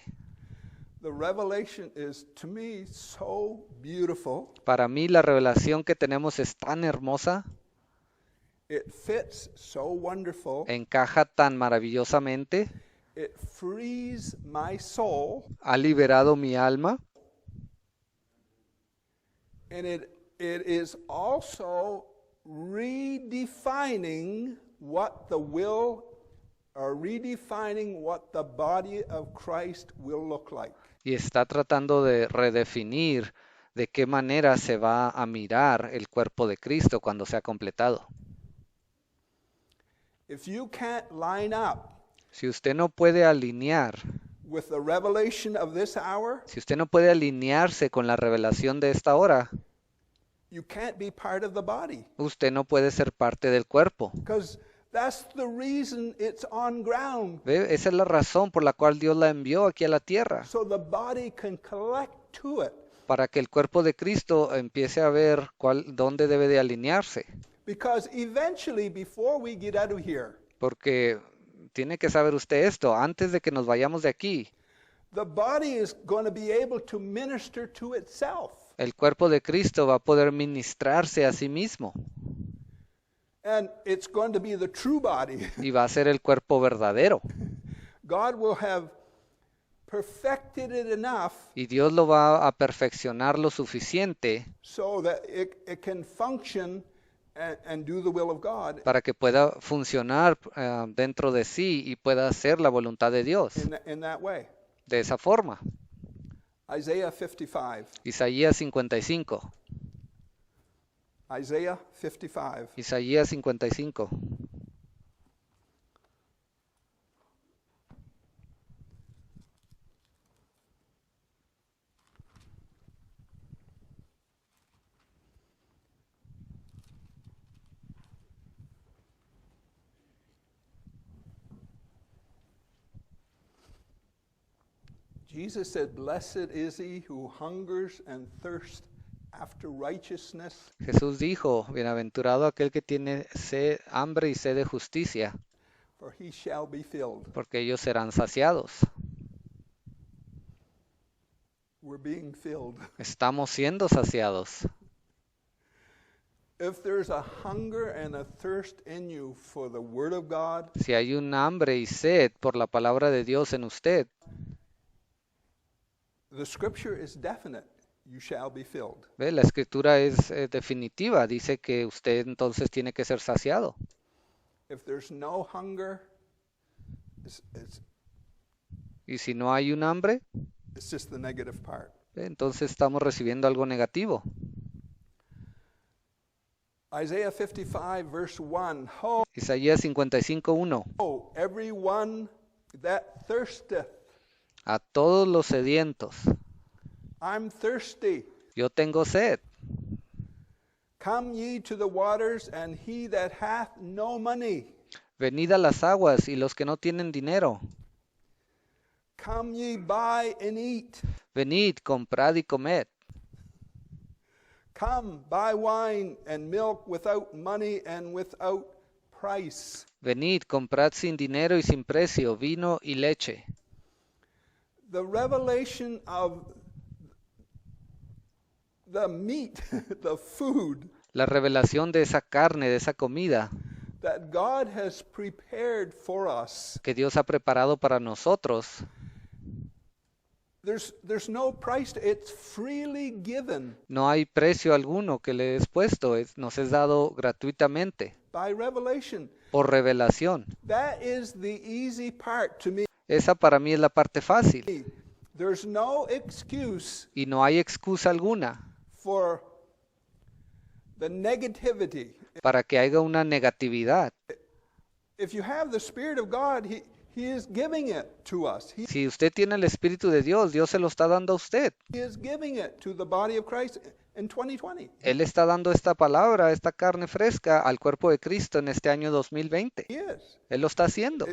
The revelation is, to me, so beautiful. Para mí la revelación que tenemos es tan hermosa, It fits so wonderful. encaja tan maravillosamente, It frees my soul, ha liberado mi alma and it is also redefining what the will or redefining what the body of Christ will look like. y está tratando de redefinir de qué manera se va a mirar el cuerpo de Cristo cuando sea completado. If you can't line up Si usted no puede alinear, with the revelation of this hour, si usted no puede alinearse con la revelación de esta hora, you can't be part of the body. usted no puede ser parte del cuerpo. Because that's the reason it's on ground. ¿Ve? Esa es la razón por la cual Dios la envió aquí a la tierra, So the body can collect to it. para que el cuerpo de Cristo empiece a ver dónde debe de alinearse. Because eventually, before we get out of here, Porque tiene que saber usted esto, antes de que nos vayamos de aquí, the body is going to be able to minister to itself. el cuerpo de Cristo va a poder ministrarse a sí mismo And it's going to be the true body. y va a ser el cuerpo verdadero. God will have perfected it enough Y Dios lo va a perfeccionar lo suficiente so that it can function and do the will of God para que pueda funcionar dentro de sí y pueda hacer la voluntad de Dios in that way. de esa forma. Isaiah 55. Isaías 55. Isaiah 55. Isaías 55. Jesus said, "Blessed is he who hungers and thirsts after righteousness, Jesús dijo, bienaventurado aquel que tiene hambre y sed de justicia, for he shall be filled." porque ellos serán saciados. We're being filled. Estamos siendo saciados. If there's a hunger and a thirst in you for the Word of God, Si hay un hambre y sed por la palabra de Dios en usted, the Scripture is definite. You shall be filled. ¿ve? La escritura es definitiva, dice que usted entonces tiene que ser saciado. If there's no hunger, Y si no hay un hambre, it's just the negative part. ¿ve? Entonces estamos recibiendo algo negativo. Isaiah 55, verse 1. Ho, Isaías 55:1. everyone that thirsteth, A todos los sedientos, I'm thirsty. yo tengo sed. Come ye to the waters, and he that hath no money, Venid a las aguas y los que no tienen dinero. come ye buy and eat. Venid, comprad y comed. Come buy wine and milk without money and without price. Venid, comprad sin dinero y sin precio, vino y leche. The revelation of the meat, the food La revelación de esa carne, de esa comida that God has prepared for us. que Dios ha preparado para nosotros. There's no price to it. It's freely given No hay precio alguno que le es puesto, nos es dado gratuitamente, by revelation. por revelación. That is the easy part to me. Esa para mí es la parte fácil There's no excuse y no hay excusa alguna for the negativity. para que haya una negatividad. If you have the Spirit of God, He is giving it to us. Si usted tiene el Espíritu de Dios, Dios se lo está dando a usted. He is giving it to the body of Christ in 2020. Él está dando esta palabra, esta carne fresca al cuerpo de Cristo en este año 2020. He is. Él lo está haciendo.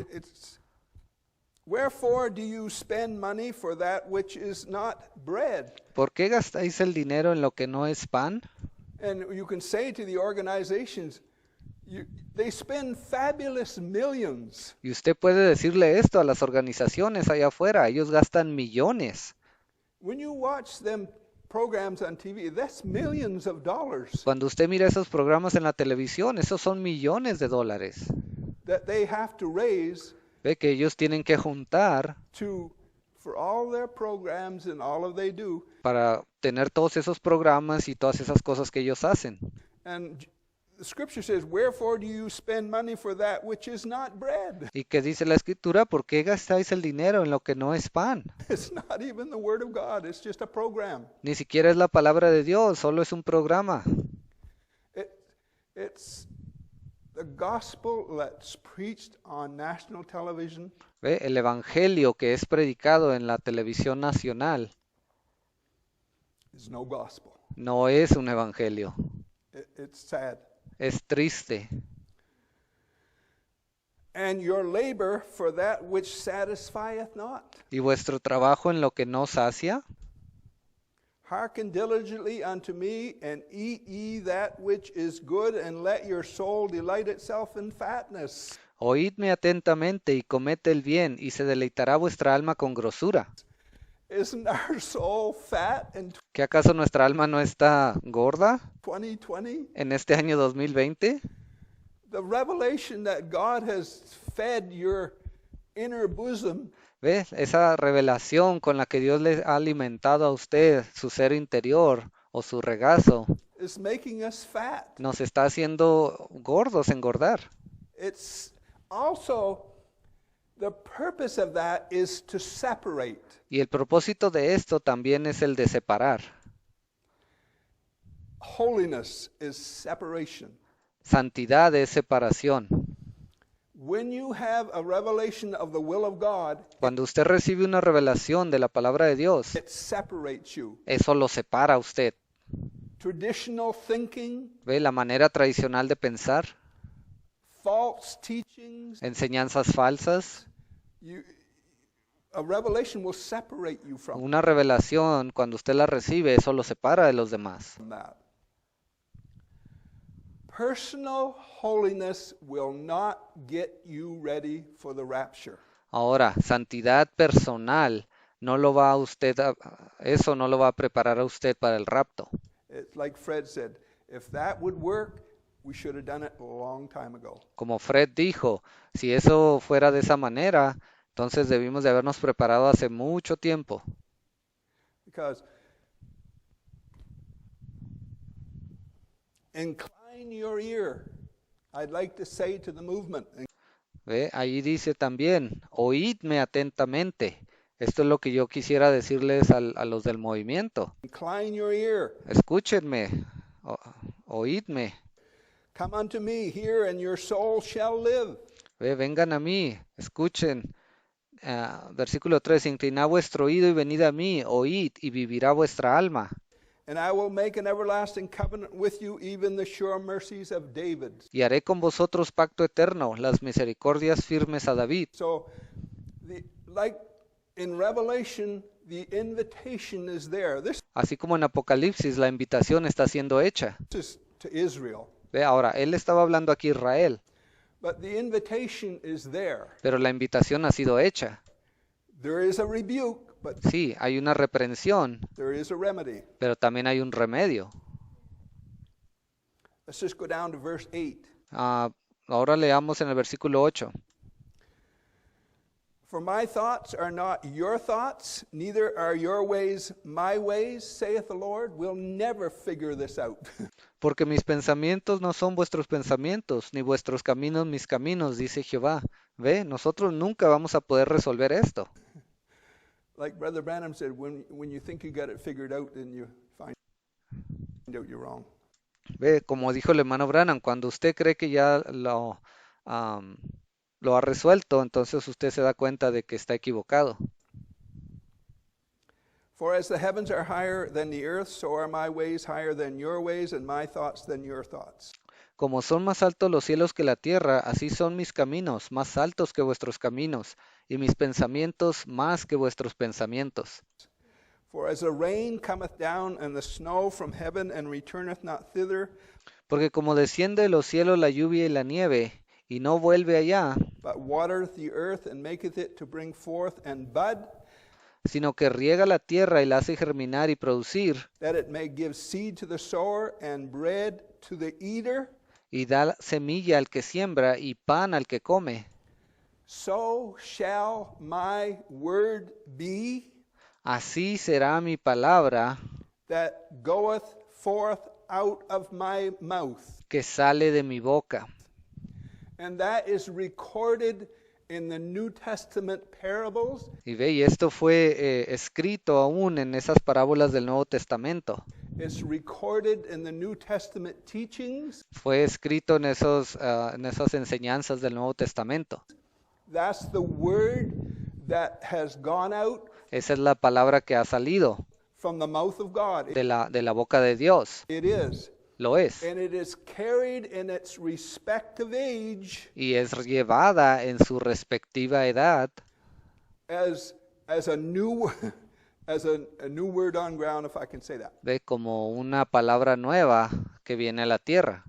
Wherefore do you spend money for that which is not bread? ¿Por qué gastáis el dinero en lo que no es pan? And you can say to the organizations, they spend fabulous millions. Y usted puede decirle esto a las organizaciones allá afuera, ellos gastan millones. When you watch them programs on TV, that's millions of dollars Cuando usted mira esos programas en la televisión, esos son millones de dólares. that they have to raise Ve que ellos tienen que juntar for all their programs and all of they do. para tener todos esos programas y todas esas cosas que ellos hacen. And the scripture says, wherefore do you spend money for that which is not bread? ¿Y qué dice la escritura? ¿Por qué gastáis el dinero en lo que no es pan? It's not even the word of God, it's just a program. Ni siquiera es la palabra de Dios, solo es un programa. It's the gospel that's preached on national television. ¿Ve? El evangelio que es predicado en la televisión nacional Is no gospel. no es un evangelio. It's sad. Es triste. And your labor for that which satisfieth not. ¿Y vuestro trabajo en lo que no sacia? Hearken diligently unto me, and eat ye that which is good, and let your soul delight itself in fatness. Oídme atentamente y comed el bien, y se deleitará vuestra alma con grosura. Isn't our soul fat in ¿Qué acaso nuestra alma no está gorda 2020? en este año 2020? The revelation that God has fed your inner bosom ¿Ve? Esa revelación con la que Dios le ha alimentado a usted, su ser interior o su regazo, is making us fat. nos está haciendo gordos, engordar. It's also, the purpose of that is to separate. Y el propósito de esto también es el de separar. Holiness is separation. Santidad es separación. When you have a revelation of the will of God, Cuando usted recibe una revelación de la palabra de Dios, it separates you. eso lo separa a usted. Traditional thinking, ¿Ve? La manera tradicional de pensar, false teachings. enseñanzas falsas. a revelation will separate you Una revelación, cuando usted la recibe, eso lo separa de los demás. from that. Personal holiness will not get you ready for the rapture. Ahora, santidad personal no lo va a usted eso no lo va a preparar a usted para el rapto. It's like Fred said, if that would work, we should have done it a long time ago. Como Fred dijo, si eso fuera de esa manera, entonces debimos de habernos preparado hace mucho tiempo. Because incline your ear, I'd like to say to the movement. ¿Ve? Ahí dice también, oídme atentamente. Esto es lo que yo quisiera decirles a los del movimiento. Incline your ear. Escúchenme, oídme. Come unto me, hear, and your soul shall live. Ve, vengan a mí, escuchen. Versículo 3, inclinad vuestro oído y venid a mí, oíd y vivirá vuestra alma. And I will make an everlasting covenant with you, even the sure mercies of David. Y haré con vosotros pacto eterno, las misericordias firmes a David. So, like in Revelation, the invitation is there. This Así como en Apocalipsis, la invitación está siendo hecha. is to Israel. Ve, ahora, él estaba hablando aquí a Israel, But the invitation is there. pero la invitación ha sido hecha. There is a rebuke, but Sí, hay una reprensión, there is a remedy. pero también hay un remedio. Let's just go down to verse 8. Ahora leamos en el versículo 8. For my thoughts are not your thoughts, neither are your ways my ways, saith the Lord. We'll never figure this out. Porque mis pensamientos no son vuestros pensamientos, ni vuestros caminos mis caminos, dice Jehová. Ve, nosotros nunca vamos a poder resolver esto. Like Brother Branham said, when you think you got it figured out, then you find out you're wrong. Ve, como dijo el hermano Branham, cuando usted cree que ya lo ha resuelto, entonces usted se da cuenta de que está equivocado. For as the heavens are higher than the earth, so are my ways higher than your ways, and my thoughts than your thoughts. Como son más altos los cielos que la tierra, así son mis caminos, más altos que vuestros caminos, y mis pensamientos más que vuestros pensamientos. For as the rain cometh down and the snow from heaven and returneth not thither, Porque como desciende de los cielos la lluvia y la nieve, y no vuelve allá, but watereth the earth and maketh it to bring forth and bud, sino que riega la tierra y la hace germinar y producir, that it may give seed to the sower and bread to the eater, y da semilla al que siembra y pan al que come, so shall my word be así será mi palabra that goeth forth out of my mouth. que sale de mi boca. And that is recorded in the New Testament parables. Y ve, y esto fue escrito aún en esas parábolas del Nuevo Testamento. It's recorded in the New Testament teachings. Fue escrito en esas enseñanzas del Nuevo Testamento. That's the word that has gone out Esa es la palabra que ha salido from the mouth of God. de la boca de Dios. It is. Lo es. And it is carried in its respective age Y es llevada en su respectiva edad as a new as a new word on ground, if I can say that. ve como una palabra nueva que viene a la tierra.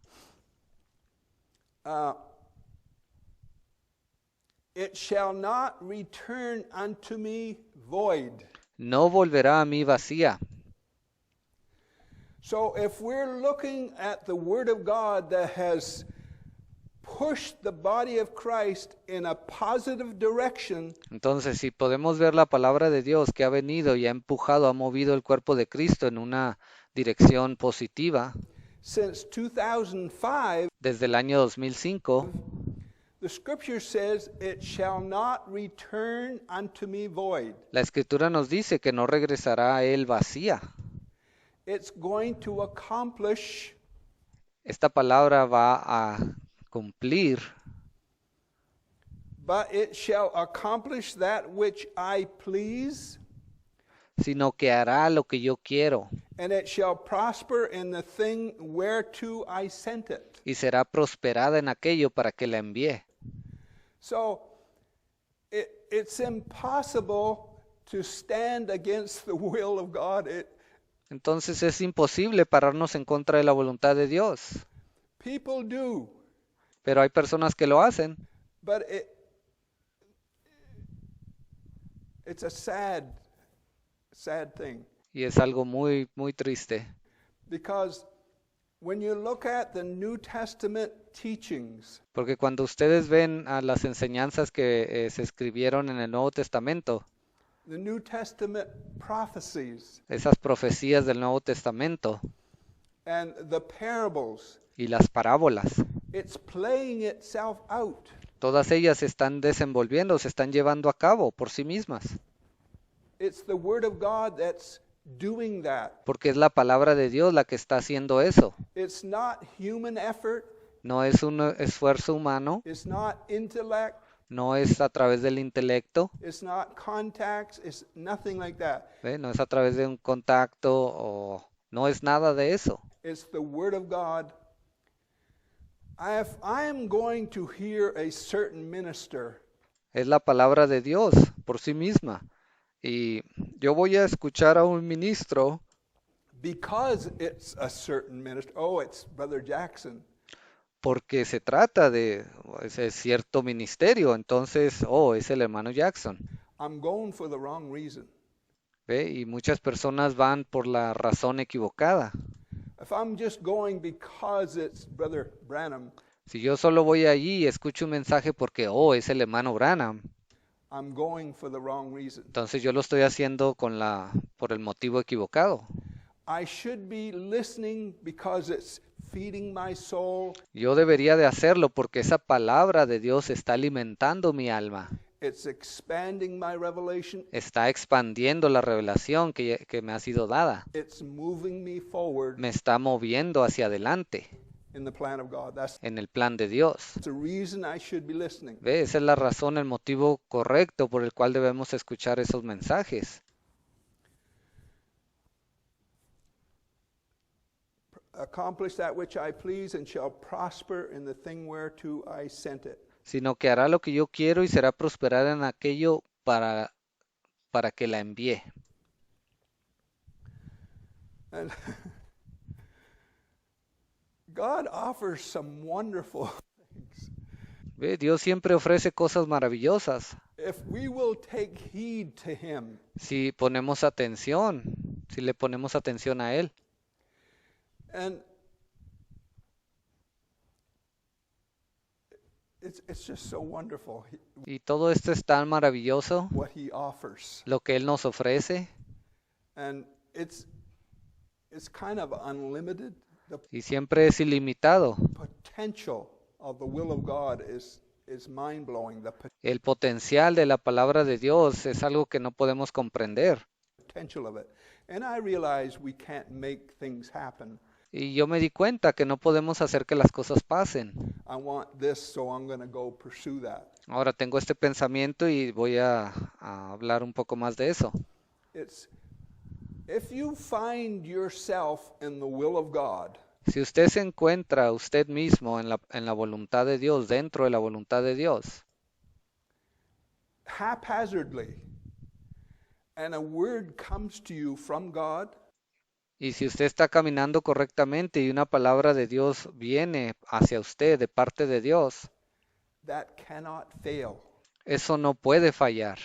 It shall not return unto me void. No volverá a mí vacía. So if we're looking at the Word of God that has pushed the body of Christ in a positive direction, Entonces, si podemos ver la palabra de Dios que ha venido y ha empujado, ha movido el cuerpo de Cristo en una dirección positiva, since 2005, desde el año 2005, the Scripture says, "It shall not return unto me void." la Escritura nos dice que no regresará a Él vacía. It's going to accomplish Esta palabra va a cumplir, but it shall accomplish that which I please, sino que hará lo que yo quiero and it shall prosper in the thing whereto I sent it. y será prosperada en aquello para que la envié. So it's impossible to stand against the will of God. Entonces es imposible pararnos en contra de la voluntad de Dios. People do, Pero hay personas que lo hacen. but it's a sad thing. Y es algo muy, muy triste. Because when you look at the New Testament teachings, Porque cuando ustedes ven a las enseñanzas que se escribieron en el Nuevo Testamento, the New Testament prophecies, esas profecías del Nuevo Testamento and the parables, y las parábolas, it's playing itself out. todas ellas se están desenvolviendo, se están llevando a cabo por sí mismas. It's the Word of God that's doing that. Porque es la palabra de Dios la que está haciendo eso. It's not human effort, No es un esfuerzo humano, it's not intellect, no es a través del intelecto, it's not contacts, it's nothing like that. ¿ve? No es a través de un contacto o no es nada de eso. It's the Word of God. If I am going to hear a certain minister, Es la palabra de Dios por sí misma. Y yo voy a escuchar a un ministro because it's a certain minister, oh, it's Brother Jackson. porque se trata de ese cierto ministerio. Entonces, oh, es el hermano Jackson. I'm going for the wrong reason. ¿Ve? Y muchas personas van por la razón equivocada. If I'm just going because it's Brother Branham, Si yo solo voy allí y escucho un mensaje porque, oh, es el hermano Branham, I'm going for the wrong reason. entonces yo lo estoy haciendo por el motivo equivocado. I should be listening because it's feeding my soul. Yo debería de hacerlo porque esa palabra de Dios está alimentando mi alma, It's expanding my revelation. está expandiendo la revelación que me ha sido dada, It's moving me forward me está moviendo hacia adelante in the plan of God. That's en el plan de Dios. the reason I should be listening. ¿Ve? Esa es la razón, el motivo correcto por el cual debemos escuchar esos mensajes. Accomplish that which I please and shall prosper in the thing whereto I sent it. Sino que hará lo que yo quiero y será prosperar en aquello para que la envíe. And God offers some wonderful things. ¿Ve? Dios siempre ofrece cosas maravillosas If we will take heed to Him. si ponemos atención, si le ponemos atención a Él. And it's just so wonderful Y todo esto es tan maravilloso, what He offers. lo que Él nos ofrece, And it's kind of unlimited. The y siempre es ilimitado. potential of the will of God is mind-blowing. The El potencial de la palabra de Dios es algo que no podemos comprender. potential of it. And I realize we can't make things happen. Y yo me di cuenta que no podemos hacer que las cosas pasen. I want this, so I'm going to go pursue that. Ahora tengo este pensamiento y voy a hablar un poco más de eso. It's if you find yourself in the will of God, Si usted se encuentra usted mismo en la voluntad de Dios, dentro de la voluntad de Dios, haphazardly, and a word comes to you from God, y si usted está caminando correctamente y una palabra de Dios viene hacia usted de parte de Dios, that cannot fail. eso no puede fallar,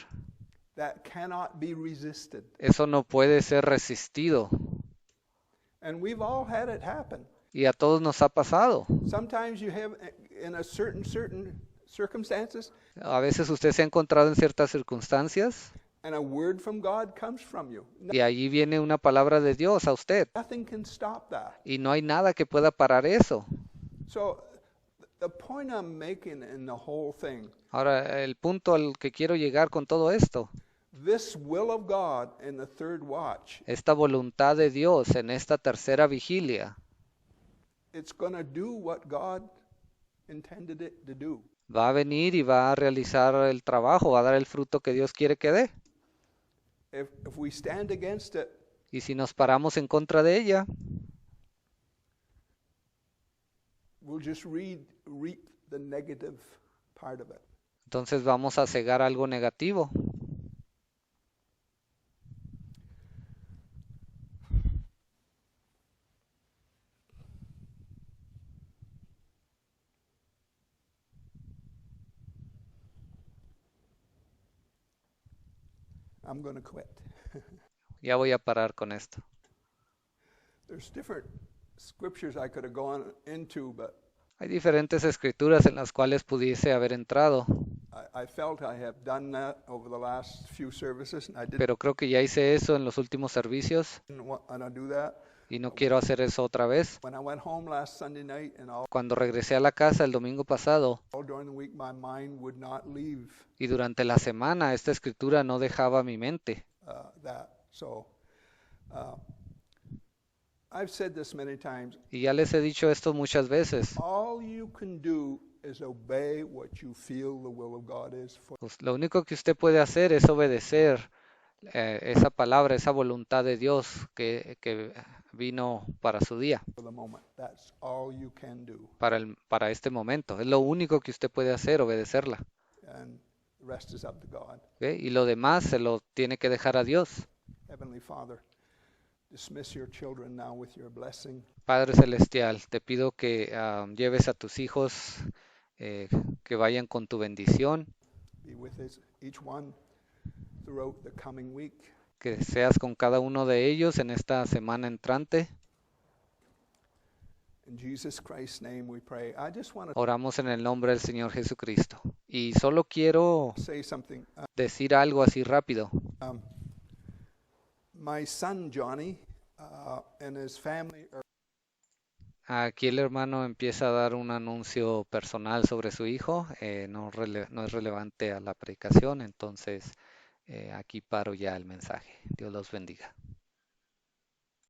That cannot be resisted. eso no puede ser resistido. And we've all had it happen. Y a todos nos ha pasado. Sometimes you have, in a certain circumstances, A veces usted se ha encontrado en ciertas circunstancias and a word from God comes from you. y allí viene una palabra de Dios a usted Nothing can stop that. y no hay nada que pueda parar eso. So the point I'm making in the whole thing, Ahora, el punto al que quiero llegar con todo esto, this will of God in the third watch, esta voluntad de Dios en esta tercera vigilia, it's going to do what God intended it to do. va a venir y va a realizar el trabajo, va a dar el fruto que Dios quiere que dé. If we stand against it, Y si nos paramos en contra de ella, we'll just reap the negative part of it. Entonces vamos a cegar algo negativo. I'm going to quit. Ya voy a parar con esto. There's different scriptures I could have gone into, but Hay diferentes escrituras en las cuales pudiese haber entrado, I felt I have done that over the last few services, and I pero creo que ya hice eso en los últimos servicios didn't want to do that. y no quiero hacer eso otra vez. When I went home last Sunday night and Cuando regresé a la casa el domingo pasado all during the week, my mind would not leave y durante la semana esta escritura no dejaba mi mente. that. So uh, I've said this many times. Y ya les he dicho esto muchas veces. All you can do is obey what you feel the will of God is Pues lo único que usted puede hacer es obedecer esa palabra, esa voluntad de Dios que vino para su día, for the moment. That's all you can do. para este momento. Es lo único que usted puede hacer, obedecerla. And the rest is up to God. ¿Ok? Y lo demás se lo tiene que dejar a Dios. Heavenly Father, dismiss your children now with your blessing. Padre Celestial, te pido que lleves a tus hijos, que vayan con tu bendición, Be with each one throughout the coming week. que seas con cada uno de ellos en esta semana entrante. In Jesus Christ's name we pray. I just want Oramos en el nombre del Señor Jesucristo. Y solo quiero to say something. decir algo así rápido. Um, my son Johnny and his family are Aquí el hermano empieza a dar un anuncio personal sobre su hijo, no es relevante a la predicación, entonces aquí paro ya el mensaje. Dios los bendiga.